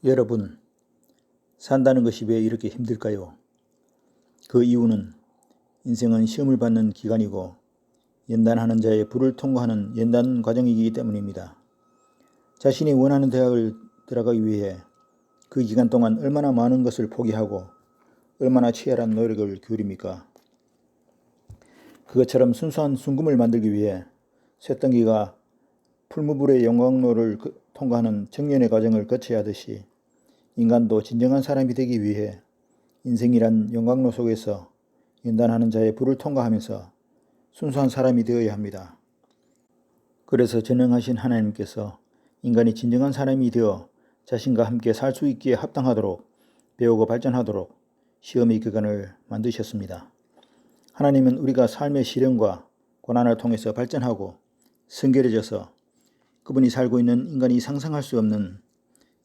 여러분, 산다는 것이 왜 이렇게 힘들까요? 그 이유는 인생은 시험을 받는 기간이고 연단하는 자의 불을 통과하는 연단 과정이기 때문입니다. 자신이 원하는 대학을 들어가기 위해 그 기간 동안 얼마나 많은 것을 포기하고 얼마나 치열한 노력을 기울입니까? 그것처럼 순수한 순금을 만들기 위해 쇳덩이가 풀무불의 용광로를 통과하는 정연의 과정을 거쳐야 하듯이 인간도 진정한 사람이 되기 위해 인생이란 용광로 속에서 연단하는 자의 불을 통과하면서 순수한 사람이 되어야 합니다. 그래서 전능하신 하나님께서 인간이 진정한 사람이 되어 자신과 함께 살 수 있기에 합당하도록 배우고 발전하도록 시험의 기간을 만드셨습니다. 하나님은 우리가 삶의 시련과 고난을 통해서 발전하고 성결해져서 그분이 살고 있는 인간이 상상할 수 없는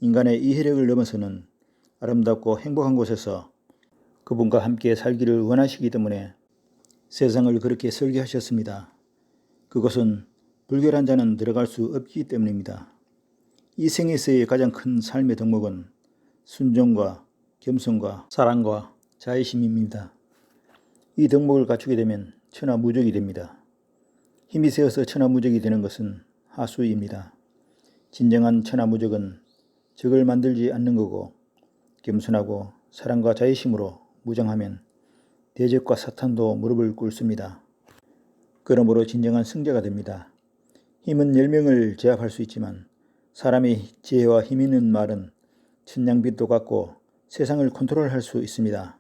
인간의 이해력을 넘어서는 아름답고 행복한 곳에서 그분과 함께 살기를 원하시기 때문에 세상을 그렇게 설계하셨습니다. 그곳은 불결한 자는 들어갈 수 없기 때문입니다. 이 생에서의 가장 큰 삶의 덕목은 순종과 겸손과 사랑과 자애심입니다. 이 덕목을 갖추게 되면 천하무적이 됩니다. 힘이 세어서 천하무적이 되는 것은 하수입니다. 진정한 천하무적은 적을 만들지 않는 거고 겸손하고 사랑과 자애심으로 무장하면 대적과 사탄도 무릎을 꿇습니다. 그러므로 진정한 승자가 됩니다. 힘은 10명을 제압할 수 있지만 사람의 지혜와 힘 있는 말은 천냥빛도 같고 세상을 컨트롤할 수 있습니다.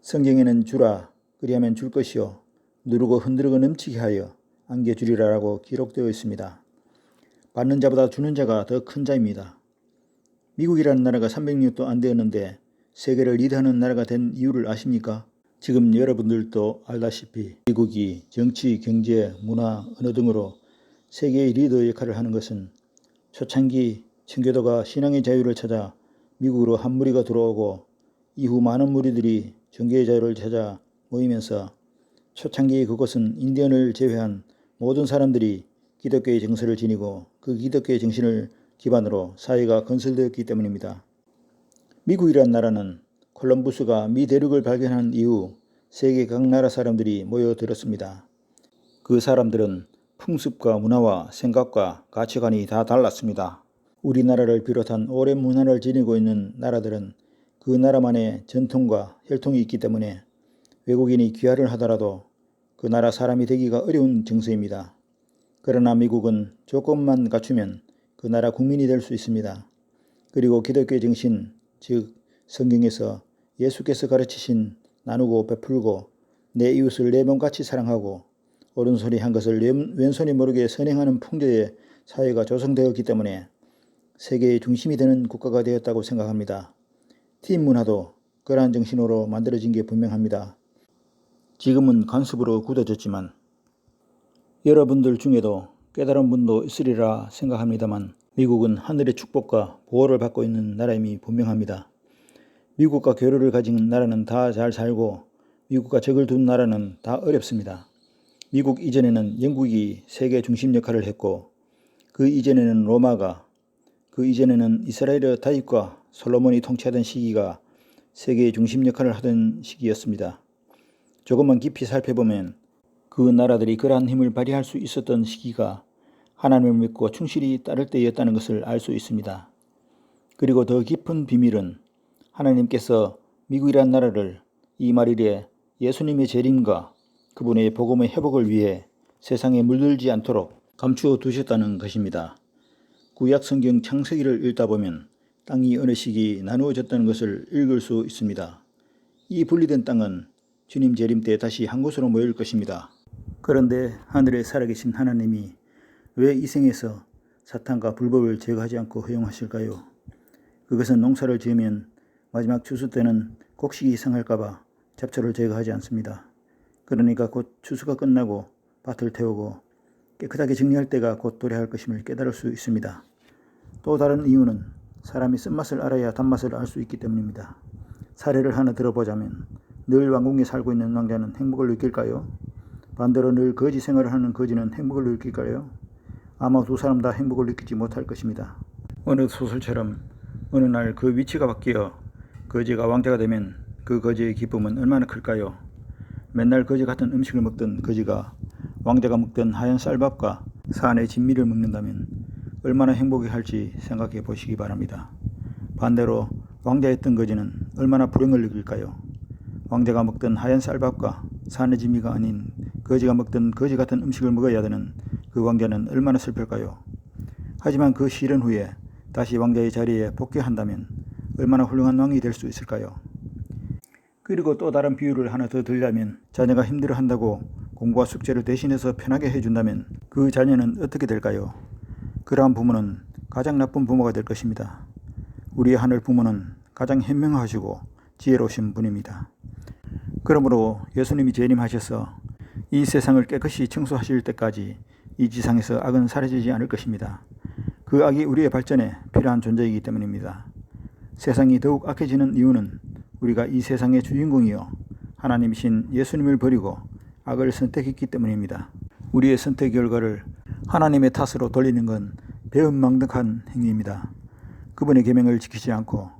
성경에는 주라 그리하면 줄 것이요 누르고 흔들고 넘치게 하여 안겨주리라라고 기록되어 있습니다. 받는 자보다 주는 자가 더 큰 자입니다. 미국이라는 나라가 300년도 안 되었는데 세계를 리드하는 나라가 된 이유를 아십니까? 지금 여러분들도 알다시피 미국이 정치, 경제, 문화, 언어 등으로 세계의 리더 역할을 하는 것은 초창기 청교도가 신앙의 자유를 찾아 미국으로 한 무리가 들어오고 이후 많은 무리들이 종교의 자유를 찾아 모이면서 초창기 그곳은 인디언을 제외한 모든 사람들이 기독교의 정서를 지니고 그 기독교의 정신을 기반으로 사회가 건설되었기 때문입니다. 미국이란 나라는 콜럼부스가 미 대륙을 발견한 이후 세계 각 나라 사람들이 모여들었습니다. 그 사람들은 풍습과 문화와 생각과 가치관이 다 달랐습니다. 우리나라를 비롯한 오랜 문화를 지니고 있는 나라들은 그 나라만의 전통과 혈통이 있기 때문에 외국인이 귀화를 하더라도 그 나라 사람이 되기가 어려운 정서입니다. 그러나 미국은 조건만 갖추면 그 나라 국민이 될 수 있습니다. 그리고 기독교의 정신, 즉 성경에서 예수께서 가르치신 나누고 베풀고 내 이웃을 내 몸같이 사랑하고 오른손이 한 것을 왼손이 모르게 선행하는 풍조의 사회가 조성되었기 때문에 세계의 중심이 되는 국가가 되었다고 생각합니다. 팀 문화도 그러한 정신으로 만들어진 게 분명합니다. 지금은 간섭으로 굳어졌지만 여러분들 중에도 깨달은 분도 있으리라 생각합니다만 미국은 하늘의 축복과 보호를 받고 있는 나라임이 분명합니다. 미국과 교류를 가진 나라는 다 잘 살고 미국과 적을 둔 나라는 다 어렵습니다. 미국 이전에는 영국이 세계 중심 역할을 했고 그 이전에는 로마가 그 이전에는 이스라엘의 다윗과 솔로몬이 통치하던 시기가 세계의 중심 역할을 하던 시기였습니다. 조금만 깊이 살펴보면 그 나라들이 그러한 힘을 발휘할 수 있었던 시기가 하나님을 믿고 충실히 따를 때였다는 것을 알 수 있습니다. 그리고 더 깊은 비밀은 하나님께서 미국이란 나라를 이 말일에 예수님의 재림과 그분의 복음의 회복을 위해 세상에 물들지 않도록 감추어 두셨다는 것입니다. 구약 성경 창세기를 읽다 보면 땅이 어느 시기 나누어졌다는 것을 읽을 수 있습니다. 이 분리된 땅은 주님 재림 때 다시 한 곳으로 모일 것입니다. 그런데 하늘에 살아계신 하나님이 왜 이 생에서 사탄과 불법을 제거하지 않고 허용하실까요? 그것은 농사를 지으면 마지막 추수 때는 곡식이 상할까봐 잡초를 제거하지 않습니다. 그러니까 곧 추수가 끝나고 밭을 태우고 깨끗하게 정리할 때가 곧 도래할 것임을 깨달을 수 있습니다. 또 다른 이유는 사람이 쓴맛을 알아야 단맛을 알 수 있기 때문입니다. 사례를 하나 들어보자면 늘 왕궁에 살고 있는 왕자는 행복을 느낄까요? 반대로 늘 거지 생활을 하는 거지는 행복을 느낄까요? 아마 두 사람 다 행복을 느끼지 못할 것입니다. 어느 소설처럼 어느 날 그 위치가 바뀌어 거지가 왕자가 되면 그 거지의 기쁨은 얼마나 클까요? 맨날 거지 같은 음식을 먹던 거지가 왕자가 먹던 하얀 쌀밥과 산의 진미를 먹는다면 얼마나 행복해할지 생각해 보시기 바랍니다. 반대로 왕자였던 거지는 얼마나 불행을 느낄까요? 왕자가 먹던 하얀 쌀밥과 산의 진미가 아닌 거지가 먹던 거지 같은 음식을 먹어야 되는 그 왕자는 얼마나 슬플까요? 하지만 그 시련 후에 다시 왕자의 자리에 복귀한다면 얼마나 훌륭한 왕이 될 수 있을까요? 그리고 또 다른 비유를 하나 더 들자면 자녀가 힘들어한다고 공부와 숙제를 대신해서 편하게 해준다면 그 자녀는 어떻게 될까요? 그러한 부모는 가장 나쁜 부모가 될 것입니다. 우리의 하늘 부모는 가장 현명하시고 지혜로우신 분입니다. 그러므로 예수님이 재림하셔서 이 세상을 깨끗이 청소하실 때까지 이 지상에서 악은 사라지지 않을 것입니다. 그 악이 우리의 발전에 필요한 존재이기 때문입니다. 세상이 더욱 악해지는 이유는 우리가 이 세상의 주인공이요 하나님이신 예수님을 버리고 악을 선택했기 때문입니다. 우리의 선택 결과를 하나님의 탓으로 돌리는 건 배은망덕한 행위입니다. 그분의 계명을 지키지 않고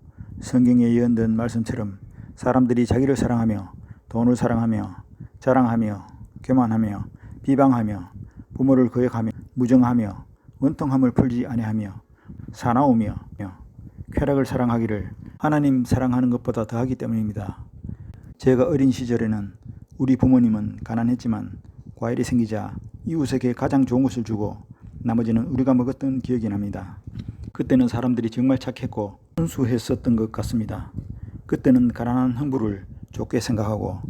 성경에 예언된 말씀처럼 사람들이 자기를 사랑하며 돈을 사랑하며 자랑하며 교만하며 비방하며 부모를 거역하며 무정하며 원통함을 풀지 아니하며 사나우며 쾌락을 사랑하기를 하나님 사랑하는 것보다 더하기 때문입니다. 제가 어린 시절에는 우리 부모님은 가난했지만 과일이 생기자 이웃에게 가장 좋은 것을 주고 나머지는 우리가 먹었던 기억이 납니다. 그때는 사람들이 정말 착했고 순수했었던 것 같습니다. 그때는 가난한 흥부를 좋게 생각하고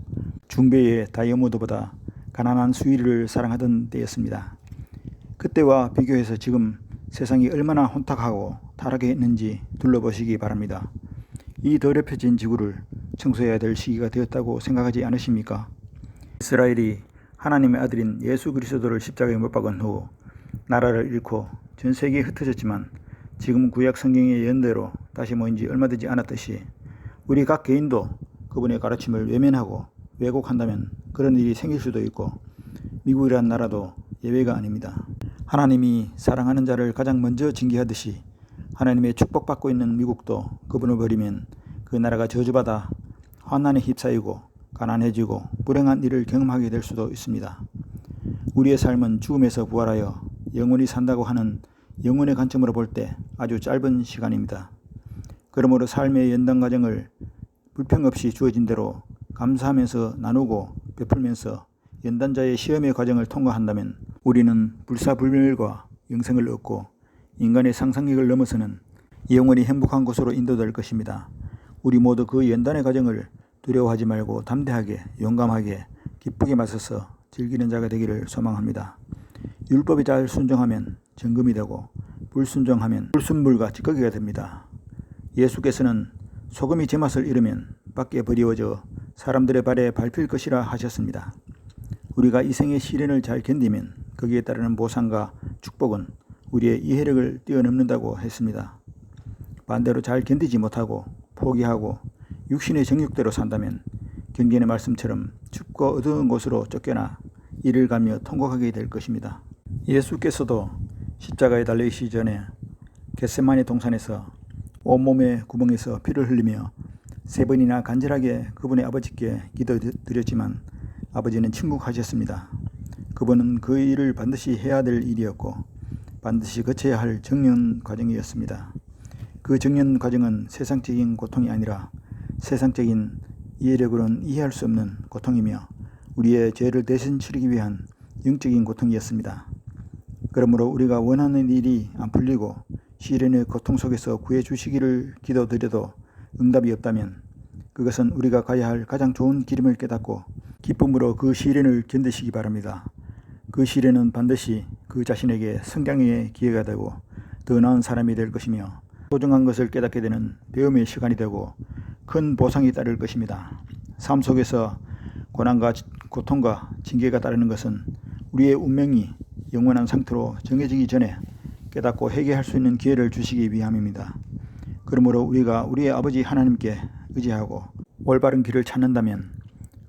중배의 다이아몬드보다 가난한 수위를 사랑하던 때였습니다. 그때와 비교해서 지금 세상이 얼마나 혼탁하고 타락했는지 둘러보시기 바랍니다. 이 더럽혀진 지구를 청소해야 될 시기가 되었다고 생각하지 않으십니까? 이스라엘이 하나님의 아들인 예수 그리스도를 십자가에 못 박은 후 나라를 잃고 전 세계에 흩어졌지만 지금 구약 성경의 예언대로 다시 모인 지 얼마 되지 않았듯이 우리 각 개인도 그분의 가르침을 외면하고 왜곡한다면 그런 일이 생길 수도 있고 미국이란 나라도 예외가 아닙니다. 하나님이 사랑하는 자를 가장 먼저 징계하듯이 하나님의 축복받고 있는 미국도 그분을 버리면 그 나라가 저주받아 환난에 휩싸이고 가난해지고 불행한 일을 경험하게 될 수도 있습니다. 우리의 삶은 죽음에서 부활하여 영원히 산다고 하는 영혼의 관점으로 볼 때 아주 짧은 시간입니다. 그러므로 삶의 연단 과정을 불평 없이 주어진 대로 감사하면서 나누고 베풀면서 연단자의 시험의 과정을 통과한다면 우리는 불사불멸과 영생을 얻고 인간의 상상력을 넘어서는 영원히 행복한 곳으로 인도될 것입니다. 우리 모두 그 연단의 과정을 두려워하지 말고 담대하게 용감하게 기쁘게 맞서서 즐기는 자가 되기를 소망합니다. 율법에 잘 순종하면 정금이 되고 불순종하면 불순물과 찌꺼기가 됩니다. 예수께서는 소금이 제맛을 잃으면 밖에 버리워져 사람들의 발에 밟힐 것이라 하셨습니다. 우리가 이 생의 시련을 잘 견디면 거기에 따르는 보상과 축복은 우리의 이해력을 뛰어넘는다고 했습니다. 반대로 잘 견디지 못하고 포기하고 육신의 정욕대로 산다면 경전의 말씀처럼 춥고 어두운 곳으로 쫓겨나 이를 가며 통곡하게 될 것입니다. 예수께서도 십자가에 달리시기 전에 겟세마네 동산에서 온몸의 구멍에서 피를 흘리며 3번이나 간절하게 그분의 아버지께 기도드렸지만 아버지는 침묵하셨습니다. 그분은 그 일을 반드시 해야 될 일이었고 반드시 거쳐야 할 정년 과정이었습니다. 그 정년 과정은 세상적인 고통이 아니라 세상적인 이해력으로는 이해할 수 없는 고통이며 우리의 죄를 대신 치르기 위한 영적인 고통이었습니다. 그러므로 우리가 원하는 일이 안 풀리고 시련의 고통 속에서 구해 주시기를 기도드려도 응답이 없다면 그것은 우리가 가야 할 가장 좋은 길임을 깨닫고 기쁨으로 그 시련을 견디시기 바랍니다. 그 시련은 반드시 그 자신에게 성장의 기회가 되고 더 나은 사람이 될 것이며 소중한 것을 깨닫게 되는 배움의 시간이 되고 큰 보상이 따를 것입니다. 삶 속에서 고난과 고통과 징계가 따르는 것은 우리의 운명이 영원한 상태로 정해지기 전에 깨닫고 회개할 수 있는 기회를 주시기 위함입니다. 그러므로 우리가 우리의 아버지 하나님께 의지하고 올바른 길을 찾는다면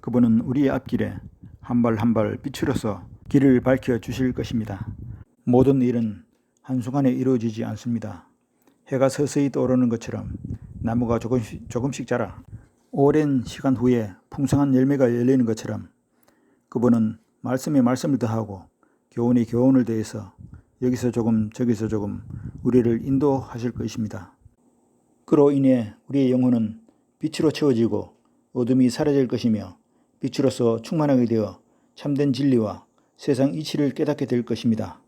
그분은 우리의 앞길에 한 발 한 발 비추려서 길을 밝혀 주실 것입니다. 모든 일은 한순간에 이루어지지 않습니다. 해가 서서히 떠오르는 것처럼 나무가 조금씩 자라 오랜 시간 후에 풍성한 열매가 열리는 것처럼 그분은 말씀에 말씀을 더하고 교훈에 교훈을 더해서 여기서 조금 저기서 조금 우리를 인도하실 것입니다. 그로 인해 우리의 영혼은 빛으로 채워지고 어둠이 사라질 것이며 빛으로서 충만하게 되어 참된 진리와 세상 이치를 깨닫게 될 것입니다.